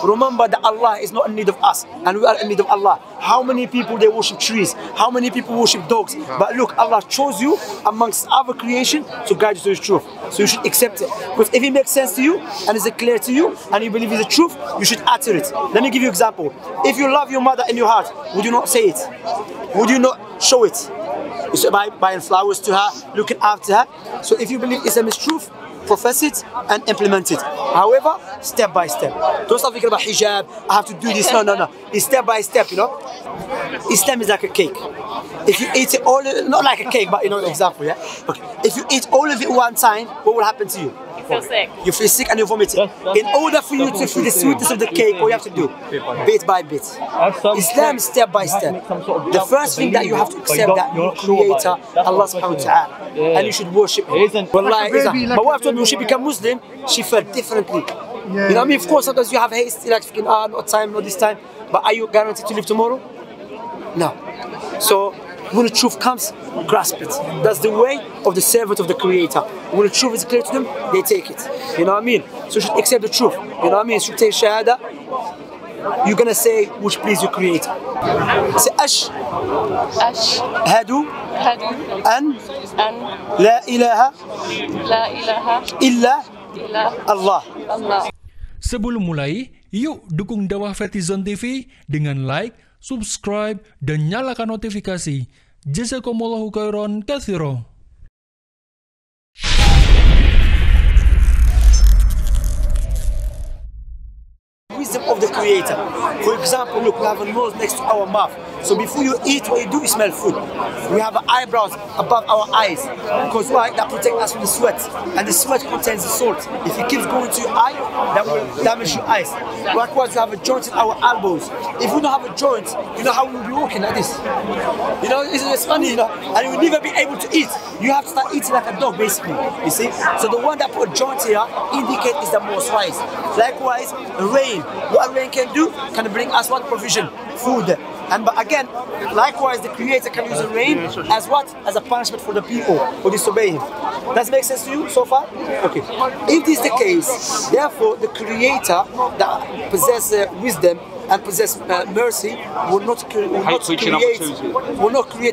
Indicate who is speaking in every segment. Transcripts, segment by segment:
Speaker 1: Remember that Allah is not in need of us, and we are in need of Allah. How many people they worship trees? How many people worship dogs? But look, Allah chose you amongst other creation to guide you to His truth. So you should accept it. Because if it makes sense to you and is clear to you and you believe it's the truth, you should utter it. Let me give you an example. If you love your mother in your heart, would you not say it? Would you not show it? So by buying flowers to her, looking after her. So if you believe Islam is truth, profess it and implement it. However, step by step. Don't start thinking about hijab, I have to do this. No. It's step by step, you know. Islam is like a cake. If you eat it all, not like a cake, but you know, example, yeah? Okay. If you eat all of it one time, what will happen to you?
Speaker 2: You feel sick.
Speaker 1: You feel sick and you vomit it. In order for you to feel the sweetness of the cake, what you have to do? Bit by bit. Islam is step by step. The first thing that you have to accept that your creator, Allah subhanahu wa ta'ala, and you should worship Him. Wallahi, my wife told me when she became Muslim, she felt differently. You know what I mean? Of course, sometimes you have haste, like thinking, not time, not this time. But are you guaranteed to live tomorrow? No. So when the truth comes, grasp it. That's the way of the servant of the Creator. When the truth is clear to them, they take it. You know what I mean? So you should accept the truth. You know what I mean? You should take shahada. You're gonna say which please your Creator. Say ashhadu an la ilaha illa Allah.
Speaker 3: Sebelum mulai, yuk dukung dakwah Vertizone TV dengan like, subscribe, dan nyalakan notifikasi. Jazakumullahu khairan katsira.
Speaker 1: Wisdom of the Creator. For example, look, we have a nose next to our mouth. So before you eat, what you do is smell food. We have eyebrows above our eyes. Because why? That protects us from the sweat. And the sweat contains the salt. If it keeps going to your eye, that will damage your eyes. Likewise, we have a joint in our elbows. If we don't have a joint, you know how we will be walking like this. You know, it's funny, you know, and you will never be able to eat. You have to start eating like a dog, basically. You see? So the one that put a joint here indicates is the most wise. Likewise, rain. What rain can do can bring us what? Provision, food. And but again, likewise, the Creator can use the rain as what? As a punishment for the people who disobey Him. Does it make sense to you so far? Okay. If this is the case, therefore, the Creator that possesses wisdom and possess mercy will not create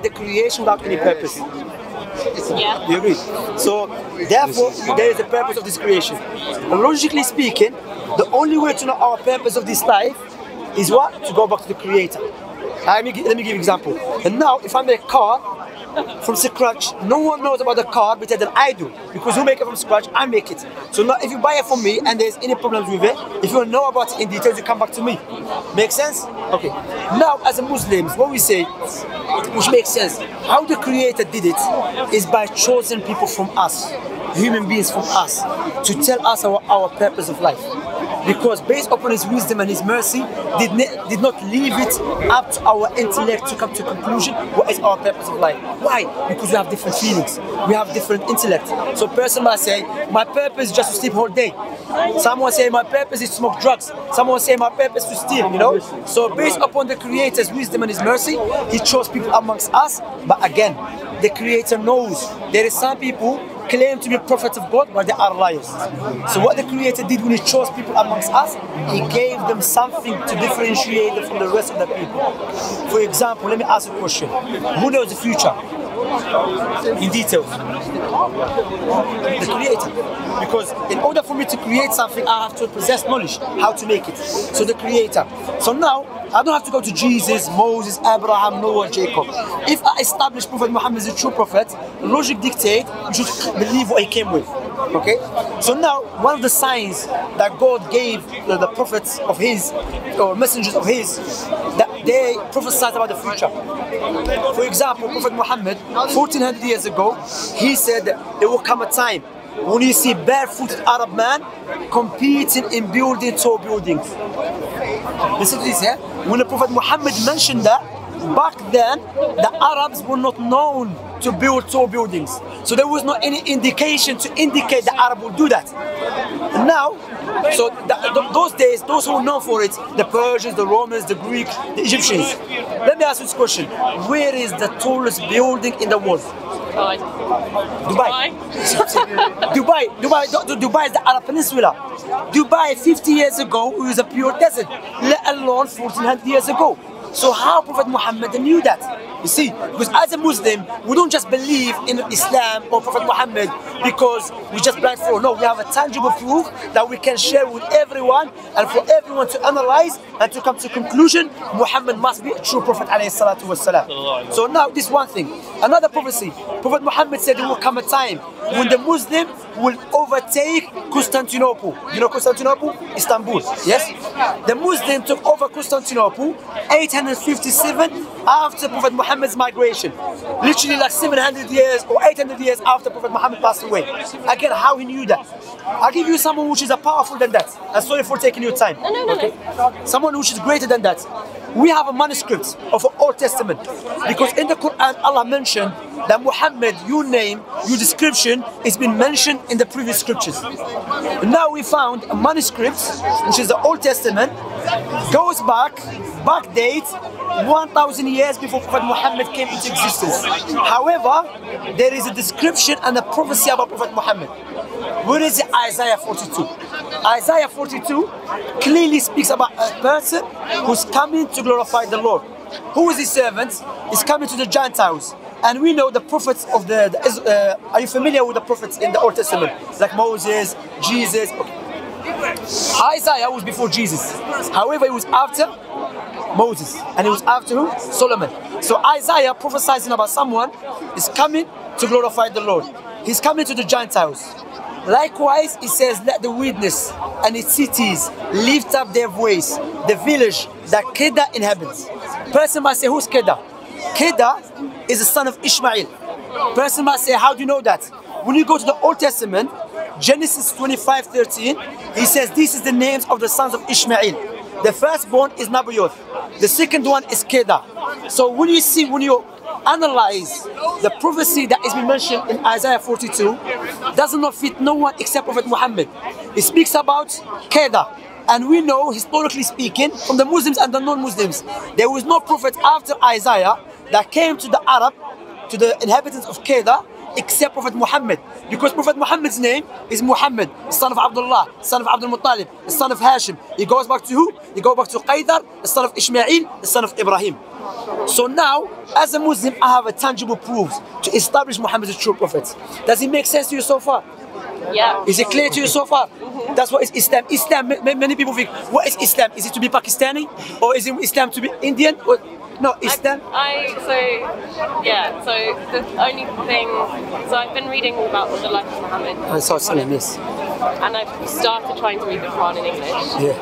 Speaker 1: the creation without any purpose.
Speaker 2: Yeah.
Speaker 1: You agree? So, therefore, there is a purpose of this creation. And logically speaking, the only way to know our purpose of this life is what? To go back to the Creator. Let me give you an example. And now, if I make a car from scratch, no one knows about the car better than I do. Because who make it from scratch, I make it. So now, if you buy it from me and there's any problems with it, if you want to know about it in details, you come back to me. Make sense? Okay. Now, as a Muslims, what we say, which makes sense, how the Creator did it is by choosing people from us, human beings from us, to tell us our purpose of life. Because based upon His wisdom and His mercy, did not leave it up to our intellect to come to a conclusion what is our purpose of life. Why? Because we have different feelings, we have different intellect. So a person might say, my purpose is just to sleep all day. Someone say, my purpose is to smoke drugs. Someone say, my purpose is to steal, you know? So based upon the Creator's wisdom and His mercy, He chose people amongst us. But again, the Creator knows there is some people claim to be prophets of God, but they are liars. So what the Creator did when He chose people amongst us, He gave them something to differentiate them from the rest of the people. For example, let me ask you a question. Who knows the future? In details. The Creator. Because in order for me to create something, I have to possess knowledge, how to make it. So the Creator. So now, I don't have to go to Jesus, Moses, Abraham, Noah, Jacob. If I establish Prophet Muhammad as a true prophet, logic dictates you should believe what he came with. Okay? So now, one of the signs that God gave the prophets of His, or messengers of His, that they prophesied about the future. For example, Prophet Muhammad, 1400 years ago, he said that there will come a time when you see barefooted Arab man competing in building tall buildings. Listen to this, yeah? When the Prophet Muhammad mentioned that, back then, the Arabs were not known to build tall buildings. So there was not any indication to indicate the Arab will do that. And now, So those days, those who were known for it, the Persians, the Romans, the Greeks, the Egyptians. Let me ask you this question. Where is the tallest building in the world? Dubai. Dubai is the Arab Peninsula. Dubai 50 years ago was a pure desert, let alone 1400 years ago. So how Prophet Muhammad knew that? You see, because as a Muslim, we don't just believe in Islam or Prophet Muhammad because we just blind follow. No, we have a tangible proof that we can share with everyone and for everyone to analyze and to come to conclusion, Muhammad must be a true Prophet alayhi salatu wasalam. So now this one thing. Another prophecy, Prophet Muhammad said there will come a time when the Muslim will overtake Constantinople. You know Constantinople? Istanbul, yes? The Muslim took over Constantinople 857 after Prophet Muhammad's migration. Literally like 700 years or 800 years after Prophet Muhammad passed away. Again, how he knew that? I'll give you someone which is powerful than that. I'm sorry for taking your time.
Speaker 2: No.
Speaker 1: Someone which is greater than that. We have a manuscript of the Old Testament because in the Quran Allah mentioned that Muhammad, your name, your description has been mentioned in the previous scriptures. Now we found a manuscript which is the Old Testament, goes back dates 1,000 years before Prophet Muhammad came into existence. However, there is a description and a prophecy about Prophet Muhammad. Where is it? Isaiah 42. Isaiah 42 clearly speaks about a person who's coming to glorify the Lord. Who is his servant? He's coming to the Gentiles. And we know the prophets of are you familiar with the prophets in the Old Testament? Like Moses, Jesus. Isaiah was before Jesus. However, he was after Moses. And he was after who? Solomon. So Isaiah prophesizing about someone is coming to glorify the Lord. He's coming to the Gentiles. Likewise, it says, let the witness and its cities lift up their voice, the village that Kedah inhabits. Person might say, who's Kedah? Kedah is the son of Ishmael. Person might say, how do you know that? When you go to the Old Testament, Genesis 25:13, he says, this is the names of the sons of Ishmael. The firstborn is Nabayoth. The second one is Kedah. So when you analyze the prophecy that has been mentioned in Isaiah 42, does not fit no one except Prophet Muhammad. It speaks about Kedah. And we know, historically speaking, from the Muslims and the non-Muslims, there was no prophet after Isaiah that came to the Arab, to the inhabitants of Kedah, except Prophet Muhammad. Because Prophet Muhammad's name is Muhammad, son of Abdullah, son of Abdul Muttalib, son of Hashim. He goes back to who? He goes back to Qaidar, the son of Ishmael, the son of Ibrahim. So now, as a Muslim, I have a tangible proof to establish Muhammad as a true prophet. Does it make sense to you so far?
Speaker 2: Yeah.
Speaker 1: Is it clear to you so far? That's what is Islam. Islam, many people think, what is Islam? Is it to be Pakistani? Or is it Islam to be Indian? Or, no, Islam.
Speaker 2: So the only thing, so I've been reading about the life of Muhammad.
Speaker 1: Yes.
Speaker 2: And I've started trying to read the Quran in English.
Speaker 1: Yeah.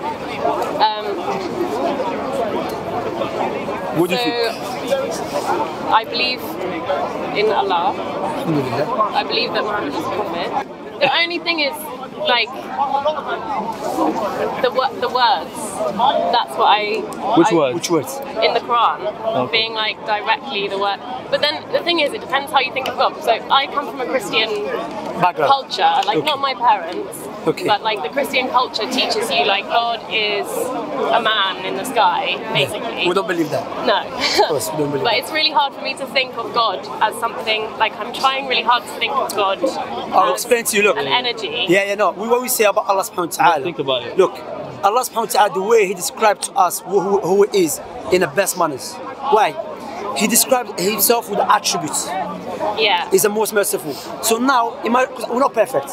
Speaker 1: What do you think?
Speaker 2: I believe in Allah. I believe that Muhammad is a prophet. The only thing is, like, the words. That's what
Speaker 1: Which words?
Speaker 2: In the Quran, being like directly the word. But then the thing is, it depends how you think of God. So I come from a Christian culture, like not my parents, but like the Christian culture teaches you like God is a man in the sky, basically.
Speaker 1: We don't believe that.
Speaker 2: No.
Speaker 1: Of course, we don't believe
Speaker 2: But it's really hard for me to think of God as something, like I'm trying really hard to think of God
Speaker 1: I'll explain to you, look.
Speaker 2: an energy.
Speaker 1: No. What we say about Allah subhanahu wa ta'ala.
Speaker 4: Think about it.
Speaker 1: Look, Allah subhanahu wa ta'ala, the way He described to us who He is in the best manners. Why? He described Himself with the attributes.
Speaker 2: Yeah.
Speaker 1: He's the most merciful. So now, because we're not perfect.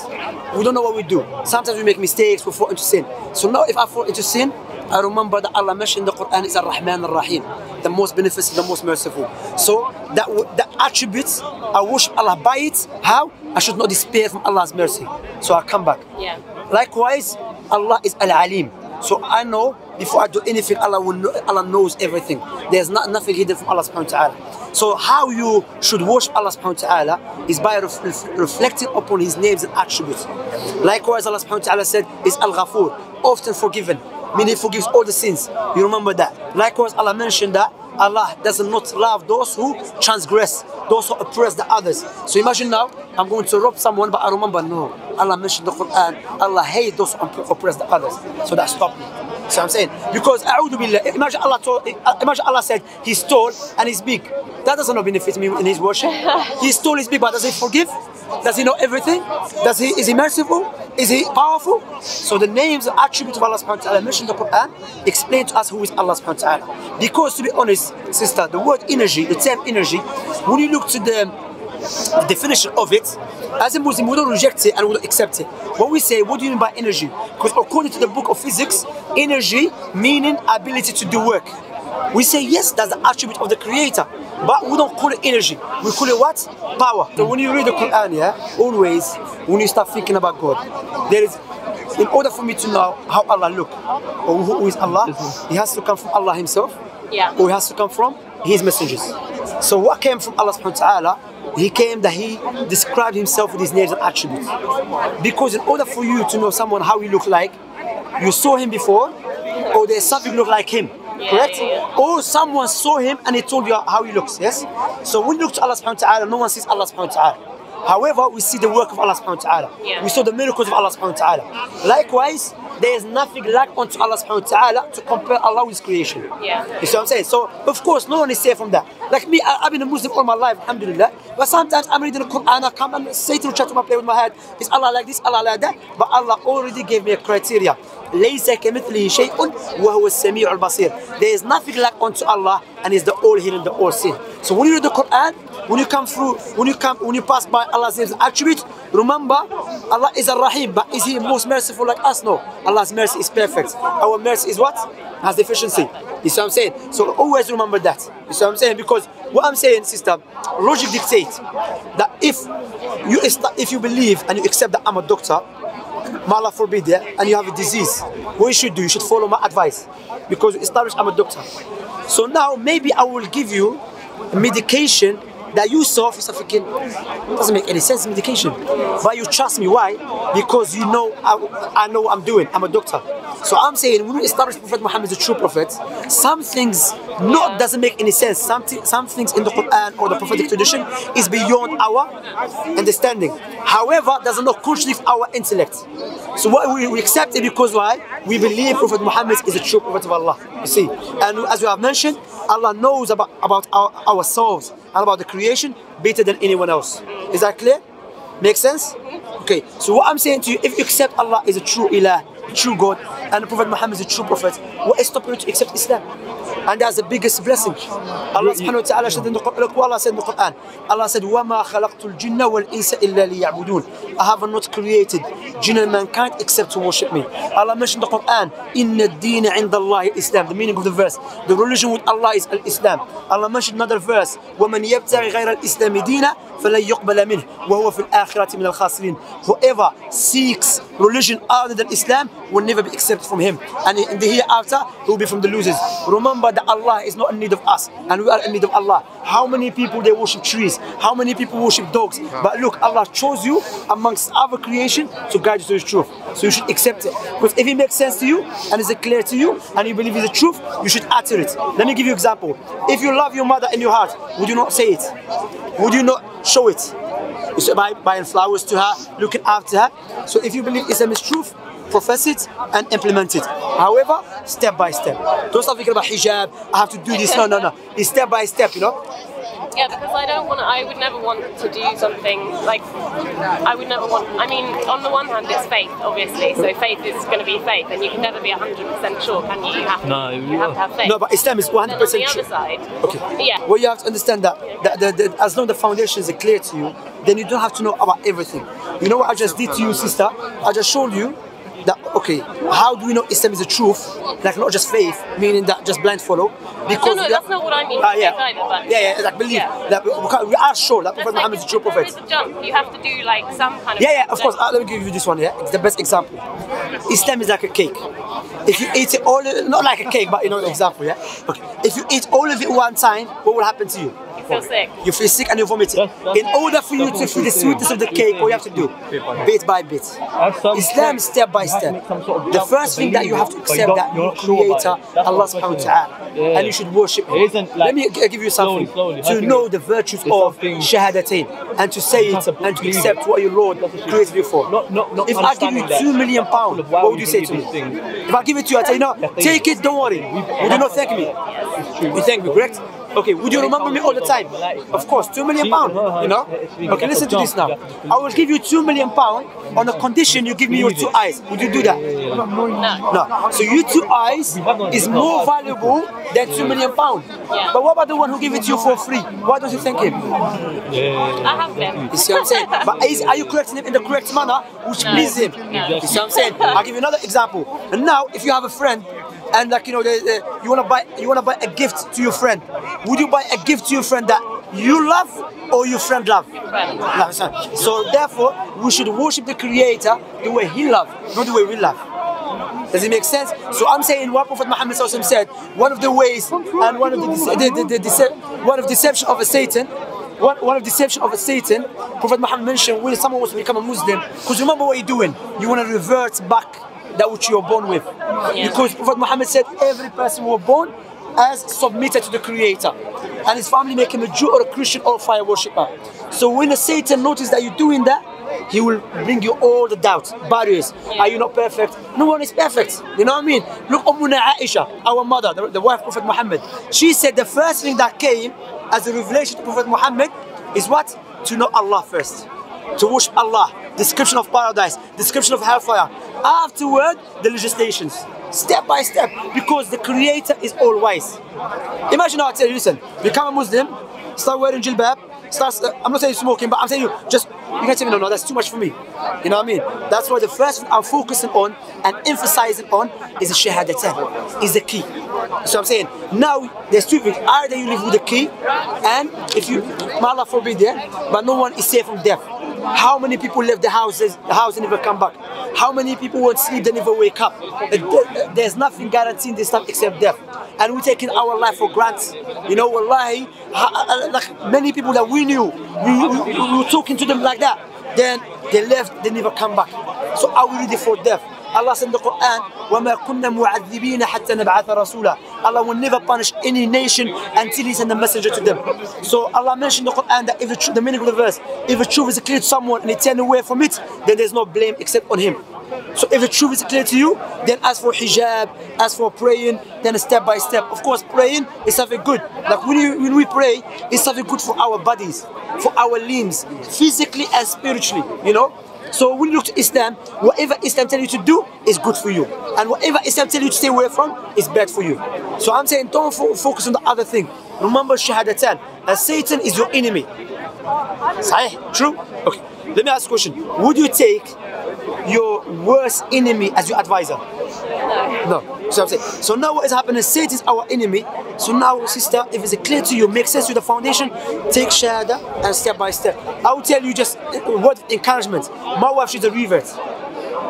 Speaker 1: We don't know what we do. Sometimes we make mistakes, we fall into sin. So now if I fall into sin, I remember that Allah mentioned in the Quran is Ar-Rahman Ar-Rahim, the most beneficent, the most merciful. So the attributes, I worship Allah by it. How? I should not despair from Allah's mercy. So I come back.
Speaker 2: Yeah.
Speaker 1: Likewise, Allah is Al-Alim. So I know before I do anything, Allah knows everything. There's nothing hidden from Allah subhanahu wa ta'ala. So how you should worship Allah subhanahu wa ta'ala is by reflecting upon His names and attributes. Likewise, Allah subhanahu wa ta'ala said is Al-Ghafur, often forgiven, meaning He forgives all the sins. You remember that. Likewise, Allah mentioned that Allah does not love those who transgress those who oppress the others. So imagine now, I'm going to rob someone, but I remember, no, Allah mentioned the Quran, Allah hates those who oppress the others. So that stopped me. See what I'm saying? Because a'udhu billah, imagine Allah said he stole and he's big. That doesn't benefit me in his worship. He stole, he's big, but does he forgive? Does he know everything? Is he merciful? Is he powerful? So the names and attributes of Allah subhanahu wa ta'ala mentioned in the Quran explain to us who is Allah subhanahu wa ta'ala. Because to be honest, sister, the word energy, the term energy, when you look to the definition of it, as a Muslim, we don't reject it and we don't accept it. When we say, what do you mean by energy? Because according to the book of physics, energy meaning ability to do work. We say yes, that's the attribute of the creator, but we don't call it energy. We call it what? Power. So when you read the Quran, yeah, always when you start thinking about God, there is, in order for me to know how Allah look or who is Allah, he has to come from Allah himself, or he has to come from his messengers. So what came from Allah subhanahu wa ta'ala? He came that he described himself with his names and attributes. Because in order for you to know someone how he look like, you saw him before, or there's something look like him. Correct? Or someone saw him and he told you how he looks, yes? So when you look to Allah subhanahu wa ta'ala, no one sees Allah subhanahu wa ta'ala. However, we see the work of Allah subhanahu wa ta'ala. We saw the miracles of Allah subhanahu wa ta'ala. Likewise, there is nothing like unto Allah subhanahu wa ta'ala to compare Allah with creation. You see what I'm saying? So, of course, no one is safe from that. Like me, I've been a Muslim all my life, alhamdulillah. But sometimes I'm reading the Quran, I come and Satan will try to play with my head. Is Allah like this, Allah like that? But Allah already gave me a criteria. ليس كمثله شيء وهو السميع البصير. There is nothing like unto Allah, and He's the all-hearing, the all-seeing. So when you read the Quran, when you pass by Allah's names and attributes, remember Allah is Ar-Rahim, but is He most merciful like us? No. Allah's mercy is perfect. Our mercy is what? Has deficiency. You see what I'm saying? So always remember that. You see what I'm saying? Because what I'm saying, sister, logic dictates that if you believe and you accept that I'm a doctor, Mualaf forbid, yeah, and you have a disease, what you should do, you should follow my advice, because you establish I'm a doctor. So now maybe I will give you a medication that you saw for thinking doesn't make any sense, medication, but you trust me. Why? Because you know I know what I'm doing. I'm a doctor. So I'm saying when we establish Prophet Muhammad as a true prophet, some things doesn't make any sense. Some things in the Quran or the prophetic tradition is beyond our understanding. However, does not contradict our intellect. So what we accept it because why? We believe Prophet Muhammad is a true prophet of Allah. You see, and as we have mentioned, Allah knows about ourselves and about the creation better than anyone else. Is that clear? Make sense? Okay, so what I'm saying to you, if you accept Allah is a true ilah, a true God, and the Prophet Muhammad is a true prophet, what is stopping you to accept Islam? And that's the biggest blessing. Allah subhanahu wa ta'ala said in the Quran, look what Allah said in the Quran. Allah said, وَمَا خَلَقْتُ الْجِنَّ وَالْإِنسَ إِلَّا لِيَعْبُدُونَ. I have not created jinn and mankind except to worship me. Allah mentioned in the Quran, إِنَّ الدِّينَ عِنْدَ اللَّهِ Islam. The meaning of the verse, the religion with Allah is Islam. Allah mentioned another verse, وَمَنْ يَبْتَغِ غَيْرَ الْإِسْلَامِ دِينًا فَلَنْ يُقْبَلَ مِنْهُ وَهُوَ فِي الْآخِرَةِ مِنَ الْخَاسِرِينَ. Whoever seeks religion other than Islam will never be accepted from him, and in the hereafter he will be from the losers. Remember that Allah is not in need of us, and we are in need of Allah. How many people they worship trees? How many people worship dogs? But look, Allah chose you amongst other creation to guide you to the truth. So you should accept it, because if it makes sense to you and is clear to you and you believe it's the truth, you should utter it. Let me give you an example. If you love your mother in your heart, would you not say it? Would you not show it? It's by buying flowers to her, looking after her. So if you believe Islam is truth, profess it and implement it. However, step by step. Don't start thinking about hijab, I have to do this. No. It's step by step, you know?
Speaker 2: Yeah, because I would never want to do something like, I mean, on the one hand it's faith, obviously, so faith is going to be faith, and you can never be 100% sure, can you? You have to have faith.
Speaker 1: No, but Islam is 100%
Speaker 2: on the
Speaker 1: true.
Speaker 2: other side,
Speaker 1: okay.
Speaker 2: Yeah.
Speaker 1: Well, you have to understand that as long as the foundations are clear to you, then you don't have to know about everything. You know what I just did to you, sister? I just showed you that, okay, how do we know Islam is the truth? Like not just faith, meaning that just blind follow. Because
Speaker 2: no, that's not what I mean.
Speaker 1: I believe that we are sure that Prophet Muhammad is a true prophet.
Speaker 2: There is a jump. You have to do like some kind of.
Speaker 1: Yeah, of course. Let me give you this one. Yeah, it's the best example. Islam is like a cake. If you eat it all, not like a cake, but you know the example. Yeah. Okay. If you eat all of it one time, what will happen to you?
Speaker 2: feel sick.
Speaker 1: You feel sick and you're vomiting. In order for you to feel the sweetness of the cake, what you have to do? Bit by bit. Islam is step by step. The first thing that you have to accept that your Creator, Allah subhanahu wa ta'ala, and you should worship Him. Let me give you something. To know the virtues of shahadatain and to say it and to accept what your Lord created you for. If I give you £2 million, what would you say to me? If I give it to you, I tell you, no, take it, don't worry. Would you not thank me? You thank me, correct? Okay, would you remember me all the time? Of course, £2 million, you know? Okay, listen to this now. I will give you £2 million on the condition you give me your 2 eyes. Would you do that? No. So your 2 eyes is more valuable than £2 million. But what about the one who gave it to you for free? Why don't you thank him?
Speaker 2: I have been.
Speaker 1: You see what I'm saying? But are you correcting him in the correct manner, which pleases him? You see what I'm saying? I'll give you another example. And now, if you have a friend, and like you know, you wanna buy a gift to your friend. Would you buy a gift to your friend that you love or your friend love? So therefore, we should worship the Creator the way He loves, not the way we love. Does it make sense? So I'm saying what Prophet Muhammad said. One of the ways and one of the deception of a Satan. One of deception of a Satan. Prophet Muhammad mentioned when someone wants to become a Muslim, because remember what you're doing. You want to revert back that which you were born with. Because Prophet Muhammad said every person who was born as submitted to the Creator, and his family make him a Jew or a Christian or a fire worshipper. So when a Satan notices that you're doing that, he will bring you all the doubts, barriers. Are you not perfect? No one is perfect. You know what I mean? Look, Ummuna Aisha, our mother, the wife of Prophet Muhammad. She said the first thing that came as a revelation to Prophet Muhammad is what? To know Allah first. To worship Allah. Description of paradise. Description of hellfire. Afterward, the legislations. Step by step. Because the Creator is all wise. Imagine now I tell you, listen, become a Muslim, start wearing jilbab, I'm not saying smoking, but I'm saying you can tell me, no, that's too much for me. You know what I mean? That's why the first thing I'm focusing on and emphasizing on is the shahadatain, is the key. So I'm saying, now there's two things. Either you live with the key, and if you, may Allah forbid, but no one is safe from death. How many people left the house and never come back? How many people won't sleep, they never wake up? There's nothing guaranteed this time except death. And we're taking our life for granted. You know, wallahi, like many people that we knew, we were talking to them like that. Then they left, they never come back. So are we ready for death? Allah said in the Quran, وَمَا كُنَّا مُعَذِّبِينَ حَتَّى نَبْعَثَ رَسُولًا. Allah will never punish any nation until He sends a messenger to them. So Allah mentioned in the Quran that if the meaning of the verse, if the truth is clear to someone and he turns away from it, then there's no blame except on him. So if the truth is clear to you, then as for hijab, as for praying, then step by step. Of course, praying is something good. Like when we pray, it's something good for our bodies, for our limbs, physically and spiritually, you know. So when you look to Islam, whatever Islam tells you to do is good for you. And whatever Islam tells you to stay away from is bad for you. So I'm saying don't focus on the other thing. Remember shahadatan, and Satan is your enemy. Sahih? True? Okay. Let me ask a question. Would you take your worst enemy as your advisor? No. So I'm saying. So now what is happening? Satan is our enemy. So now, sister, if it's clear to you, makes sense to the foundation, take shahada and step by step. I will tell you just a word of encouragement. My wife, she's a revert.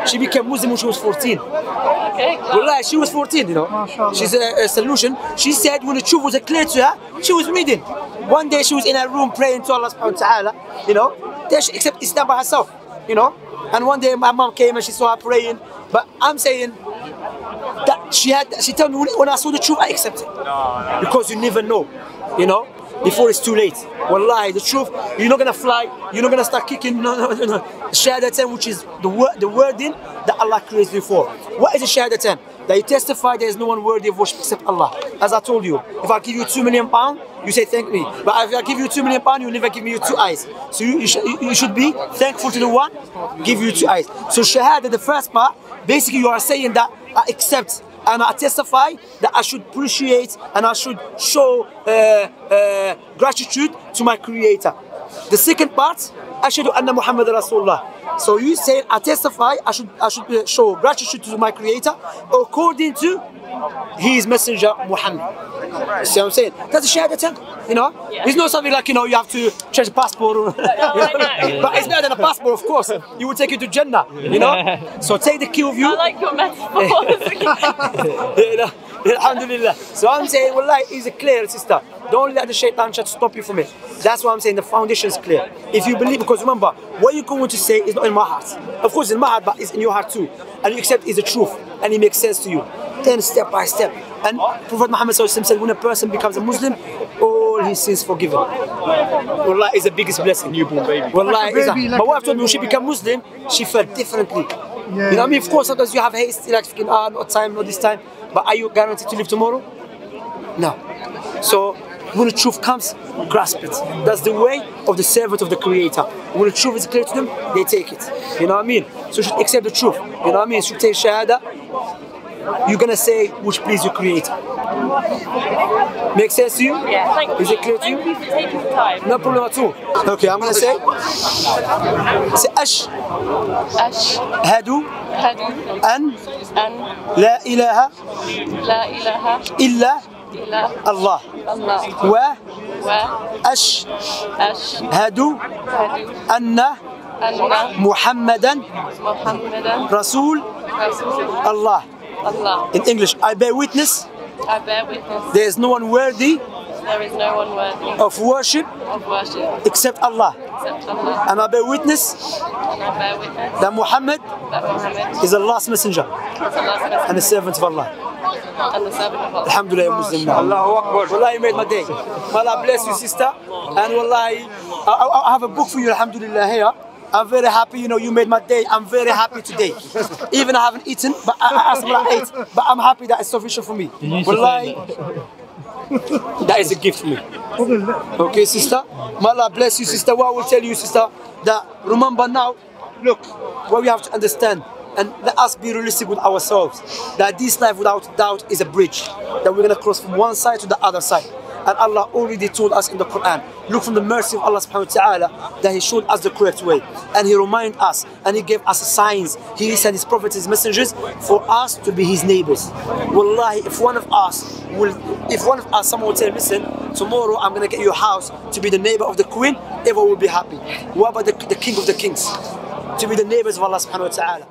Speaker 1: She became Muslim when she was 14. Okay. Well, she was 14, you know. She's a solution. She said when the truth was clear to her, she was reading. One day she was in her room praying to Allah subhanahu wa ta'ala, you know. Then she accepted Islam by herself, you know. And one day my mom came and she saw her praying. But I'm saying that she told me when I saw the truth, I accepted. Because you never know, you know, before it's too late. Wallahi, the truth, you're not gonna fly, you're not gonna start kicking, no. Shahadatan, which is the wording that Allah created you for. What is a shahadatan? That you testify there is no one worthy of worship except Allah. As I told you, if I give you £2 million, you say thank me. But if I give you £2 million, you never give me your 2 eyes. So you should be thankful to the one, give you 2 eyes. So shahada, the first part, basically you are saying that I accept and I testify that I should appreciate and I should show gratitude to my Creator. The second part, Ashhadu anna Muhammad Rasulullah. So you say I testify I should show gratitude to my Creator according to His Messenger Muhammad. See what I'm saying? That's a shahadatan, you know? Yeah. It's not something like, you know, you have to change a passport. But it's better than a passport, of course. It will take you to Jannah, you know? So take the key of you.
Speaker 2: I like your metaphors.
Speaker 1: Alhamdulillah. So I'm saying, wallahi, it's clear, sister. Don't let the shaitan try to stop you from it. That's why I'm saying the foundation is clear. If you believe, because remember, what you're going to say is not in my heart. Of course, in my heart, but it's in your heart too. And you accept it's the truth, and it makes sense to you. Then step by step. And Prophet Muhammad said, when a person becomes a Muslim, all his sins forgiven. Wallah is the biggest blessing. Newborn baby. Wallah is. My wife told me when she became Muslim, she felt differently. You know what I mean? Of course, sometimes you have haste, like thinking, not time, not this time. But are you guaranteed to live tomorrow? No. So when the truth comes, grasp it. That's the way of the servant of the Creator. When the truth is clear to them, they take it. You know what I mean? So you should accept the truth. You know what I mean? You should take shahada. You're gonna say which please your Creator. Make sense to you?
Speaker 2: Yeah, thank you.
Speaker 1: Is it clear to you?
Speaker 2: Thank you for taking the time.
Speaker 1: No problem at all. Okay, I'm gonna say ashhadu an la ilaha illa Allah wa ashhadu anna Muhammadan Rasul Allah. In English, I bear witness. There is no one worthy. Of worship. Except Allah. And I bear witness. That Muhammad is Allah's messenger. And the servant of Allah. Alhamdulillah, Muslim. Allahu Akbar. Wallahi, you made my day. Allah bless you, sister. And wallahi, I have a book for you, alhamdulillah, here. I'm very happy, you made my day. I'm very happy today. Even I haven't eaten, but I asked what I ate. But I'm happy that it's sufficient for me. Wallahi, that is a gift for me. Okay, sister? May Allah bless you, sister. What I will tell you, sister, that remember now, look, what we have to understand, and let us be realistic with ourselves, that this life without doubt is a bridge, that we're going to cross from one side to the other side. And Allah already told us in the Quran, look from the mercy of Allah subhanahu wa ta'ala, that He showed us the correct way. And He reminded us, and He gave us signs. He sent His prophets, His messengers, for us to be His neighbors. Wallahi, if one of us, someone will tell, listen, tomorrow I'm going to get your house to be the neighbor of the queen, everyone will be happy. What about the king of the kings? To be the neighbors of Allah subhanahu wa ta'ala.